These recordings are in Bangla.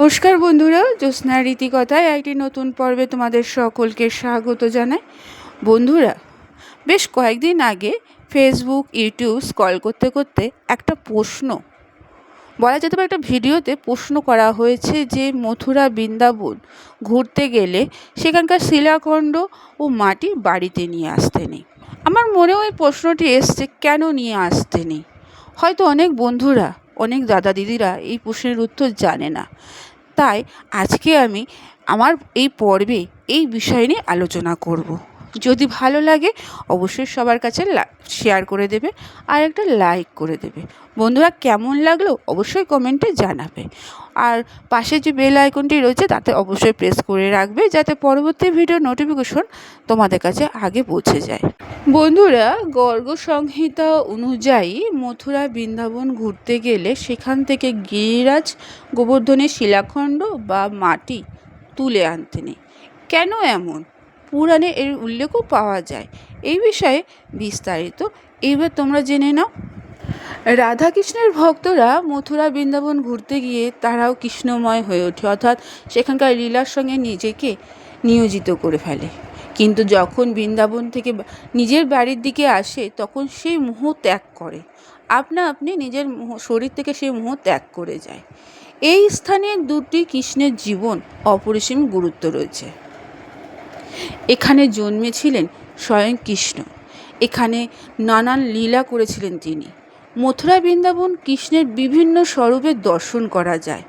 নমস্কার বন্ধুরা, জ্যোৎস্নার রীতিকথায় একটি নতুন পর্বে তোমাদের সকলকে স্বাগত জানাই। বন্ধুরা, বেশ কয়েকদিন আগে ফেসবুক ইউটিউব স্ক্রল করতে করতে একটা প্রশ্ন, বলা যেতে পারে একটা ভিডিওতে প্রশ্ন করা হয়েছে যে মথুরা বৃন্দাবন ঘুরতে গেলে সেখানকার শিলাখণ্ড ও মাটি বাড়িতে নিয়ে আসতে নেই। আমার মনেও এই প্রশ্নটি এসছে, কেন নিয়ে আসতে নেই। হয়তো অনেক বন্ধুরা, অনেক দাদা দিদিরা এই প্রশ্নের উত্তর জানে না। তাই আজকে আমি আমার এই পর্বে এই বিষয় নিয়ে আলোচনা করব। যদি ভালো লাগে অবশ্যই সবার কাছে শেয়ার করে দেবে আর একটা লাইক করে দেবে। বন্ধুরা, কেমন লাগলো অবশ্যই কমেন্টে জানাবে। আর পাশে যে বেল আইকনটি রয়েছে তাতে অবশ্যই প্রেস করে রাখবে, যাতে পরবর্তী ভিডিও নোটিফিকেশন তোমাদের কাছে আগে পৌঁছে যায়। বন্ধুরা, গর্গ সংহিতা অনুযায়ী মথুরা বৃন্দাবন ঘুরতে গেলে সেখান থেকে গিরিরাজ গোবর্ধনের শিলাখণ্ড বা মাটি তুলে আনতে নেই। কেন এমন? পুরাণে এর উল্লেখও পাওয়া যায়। এই বিষয়ে বিস্তারিত এইবার তোমরা জেনে নাও। রাধাকৃষ্ণের ভক্তরা মথুরা বৃন্দাবন ঘুরতে গিয়ে তারাও কৃষ্ণময় হয়ে ওঠে, অর্থাৎ সেখানকার লীলার সঙ্গে নিজেকে নিয়োজিত করে ফেলে। কিন্তু যখন বৃন্দাবন থেকে নিজের বাড়ির দিকে আসে তখন সেই মোহ ত্যাগ করে, আপনি নিজের শরীর থেকে সেই মোহ ত্যাগ করে যায়। এই স্থানে দুটি কৃষ্ণের জীবন অপরিসীম গুরুত্ব রয়েছে। এখানে জন্মেছিলেন স্বয়ং কৃষ্ণ, এখানে নানান লীলা করেছিলেন তিনি। মথুরা বৃন্দাবন কৃষ্ণের বিভিন্ন স্বরূপের দর্শন করা যায়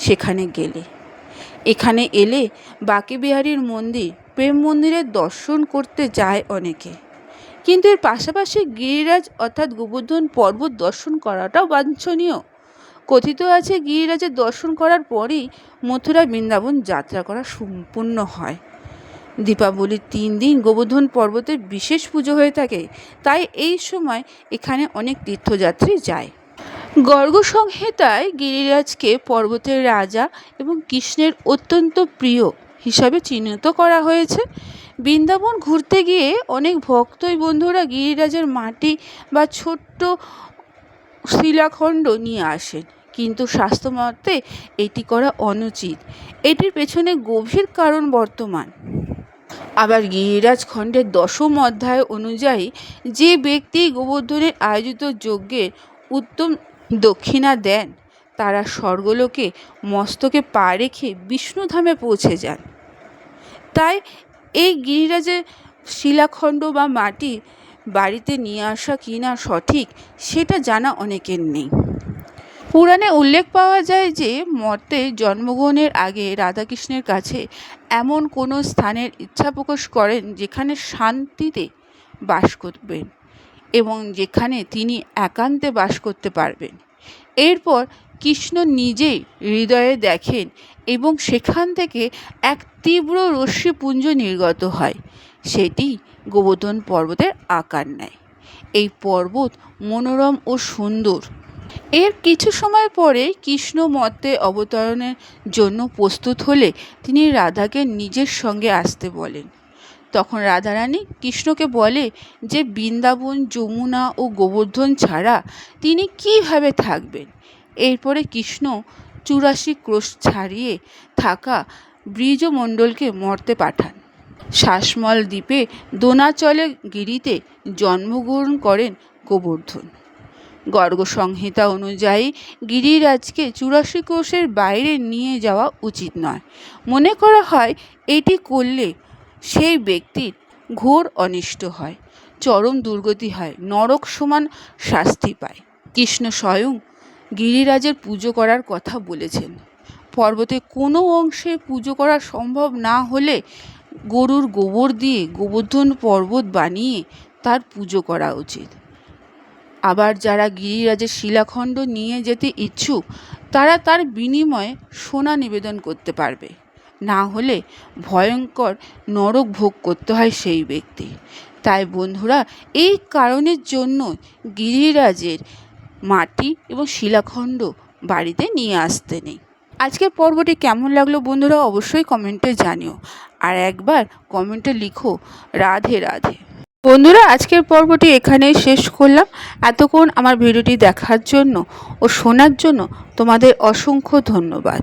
সেখানে গেলে। এখানে এলে বাঁকে বিহারীর মন্দির, প্রেম মন্দিরের দর্শন করতে যায় অনেকে। কিন্তু এর পাশাপাশি গিরিরাজ অর্থাৎ গোবর্ধন পর্বত দর্শন করাটাও বাঞ্ছনীয়। কথিত আছে গিরিরাজের দর্শন করার পরেই মথুরা বৃন্দাবন যাত্রা করা সম্পূর্ণ হয়। দীপাবলির 3 দিন গোবর্ধন পর্বতের বিশেষ পুজো হয়ে থাকে, তাই এই সময় এখানে অনেক তীর্থযাত্রী যায়। গর্গ সংহিতায় গিরিরাজকে পর্বতের রাজা এবং কৃষ্ণের অত্যন্ত প্রিয় হিসাবে চিহ্নিত করা হয়েছে। বৃন্দাবন ঘুরতে গিয়ে অনেক ভক্তই বন্ধুরা গিরিরাজের মাটি বা ছোট্ট শিলাখণ্ড নিয়ে আসেন, কিন্তু শাস্ত্রমতে এটি করা অনুচিত। এটির পেছনে গভীর কারণ বর্তমান। আবার গিরিরাজ খণ্ডের 10ম অধ্যায় অনুযায়ী যে ব্যক্তি গোবর্ধনের আয়োজিত যজ্ঞের উত্তম দক্ষিণা দেন তারা স্বর্গলোকে মস্তকে পা রেখে বিষ্ণুধামে পৌঁছে যান। তাই এই গিরিরাজের শিলাখণ্ড বা মাটি বাড়িতে নিয়ে আসা কিনা সঠিক সেটা জানা অনেকের নেই। পুরাণে উল্লেখ পাওয়া যায় যে মর্তে জন্মগ্রহণের আগে রাধাকৃষ্ণের কাছে এমন কোনো স্থানের ইচ্ছা প্রকাশ করেন যেখানে শান্তিতে বাস করবেন এবং যেখানে তিনি একান্তে বাস করতে পারবেন। এরপর কৃষ্ণ নিজেই হৃদয়ে দেখেন এবং সেখান থেকে এক তীব্র রশ্মিপুঞ্জ নির্গত হয়। সেটি গোবর্ধন পর্বতের আকার নেয়। এই পর্বত মনোরম ও সুন্দর। এর কিছু সময় পরে কৃষ্ণ মর্তে অবতরণের জন্য প্রস্তুত হলে তিনি রাধাকে নিজের সঙ্গে আসতে বলেন। তখন রাধারানী কৃষ্ণকে বলে যে বৃন্দাবন, যমুনা ও গোবর্ধন ছাড়া তিনি কীভাবে থাকবেন। এরপরে কৃষ্ণ 84 ক্রোশ ছাড়িয়ে থাকা ব্রিজমণ্ডলকে মর্তে পাঠান। শ্বাসমল দ্বীপে দোনাচলে গিরিতে জন্মগ্রহণ করেন গোবর্ধন। গর্গ সংহিতা অনুযায়ী গিরিরাজকে 84 ক্রোশের বাইরে নিয়ে যাওয়া উচিত নয়। মনে করা হয় এটি করলে সেই ব্যক্তির ঘোর অনিষ্ট হয়, চরম দুর্গতি হয়, নরক সমান শাস্তি পায়। কৃষ্ণ স্বয়ং গিরিরাজের পুজো করার কথা বলেছেন। পর্বতে কোনো অংশে পুজো করা সম্ভব না হলে গরুর গোবর দিয়ে গোবর্ধন পর্বত বানিয়ে তার পুজো করা উচিত। আবার যারা গিরিরাজের শিলাখণ্ড নিয়ে যেতে ইচ্ছুক তারা তার বিনিময়ে সোনা নিবেদন করতে পারবে, না হলে ভয়ঙ্কর নরক ভোগ করতে হয় সেই ব্যক্তি। তাই বন্ধুরা, এই কারণের জন্য গিরিরাজের মাটি এবং শিলাখণ্ড বাড়িতে নিয়ে আসতে নেই। আজকের পর্বটি কেমন লাগলো বন্ধুরা অবশ্যই কমেন্টে জানিও, আর একবার কমেন্টে লিখো রাধে রাধে। বন্ধুরা, আজকের পর্বটি এখানেই শেষ করলাম। এতক্ষণ আমার ভিডিওটি দেখার জন্য ও শোনার জন্য তোমাদের অসংখ্য ধন্যবাদ।